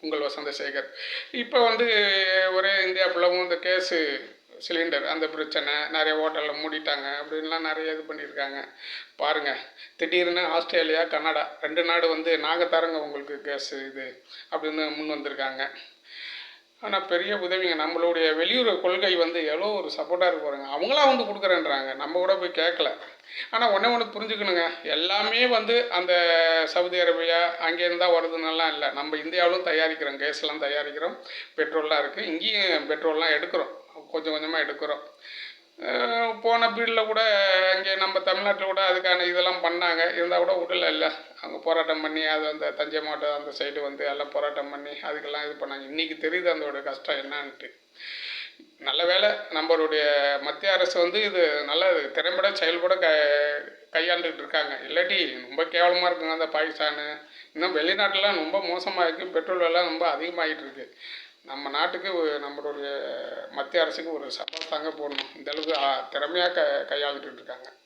உங்கள் வசந்தசேகர். இப்போ வந்து ஒரே இந்தியா ஃபுல்லாவும் இந்த கேஸு சிலிண்டர் அந்த பிரச்சனை, நிறைய ஹோட்டலில் மூடிட்டாங்க அப்படின்லாம் நிறைய இது பண்ணியிருக்காங்க. பாருங்கள், திடீர்னு ஆஸ்திரேலியா, கனடா 2 நாடு வந்து நாங்கள் தரோங்க உங்களுக்கு கேஸு இது அப்படின்னு முன் வந்திருக்காங்க. ஆனால் பெரிய உதவிங்க. நம்மளுடைய வெளியுறவு கொள்கை வந்து எவ்வளோ ஒரு சப்போர்ட்டாக இருக்கு பாருங்க. அவங்களாம் வந்து கொடுக்குறேன்றாங்க, நம்ம கூட போய் கேட்கல. ஆனால் ஒன்று புரிஞ்சுக்கணுங்க, எல்லாமே வந்து அந்த சவுதி அரேபியா அங்கேருந்து தான் வருதுன்னெல்லாம் இல்லை. நம்ம இந்தியாவிலும் தயாரிக்கிறோம், கேஸ்லாம் தயாரிக்கிறோம், பெட்ரோல்லாம் இருக்குது, இங்கேயும் பெட்ரோல்லாம் எடுக்கிறோம், கொஞ்சம் கொஞ்சமாக எடுக்கிறோம். போன பீரியடில் கூட இங்கே நம்ம தமிழ்நாட்டில் கூட அதுக்கான இதெல்லாம் பண்ணாங்க, இருந்தால் கூட விடல. இல்லை, அவங்க போராட்டம் பண்ணி அது அந்த தஞ்சை மாவட்டம் அந்த சைடு வந்து எல்லாம் போராட்டம் பண்ணி அதுக்கெல்லாம் இது பண்ணாங்க. இன்றைக்கி தெரியுது அதோட கஷ்டம் என்னான்ட்டு. நல்ல வேலை நம்மளுடைய மத்திய அரசு வந்து இது நல்ல திறம்பட செயல்பட கையாண்டுக்கிட்டு இருக்காங்க. இல்லாட்டி ரொம்ப கேவலமாக இருக்குங்க. அந்த பாகிஸ்தானு இன்னும் வெளிநாட்டிலாம் ரொம்ப மோசமாக இருக்குது, பெட்ரோல் எல்லாம் ரொம்ப அதிகமாகிட்டு இருக்குது. நம்ம நாட்டுக்கு நம்மளுடைய மத்திய அரசுக்கு ஒரு சப்போர்ட் தாங்க போடணும். இந்தளவுக்கு திறமையாக கையாளுகிட்டு இருக்காங்க.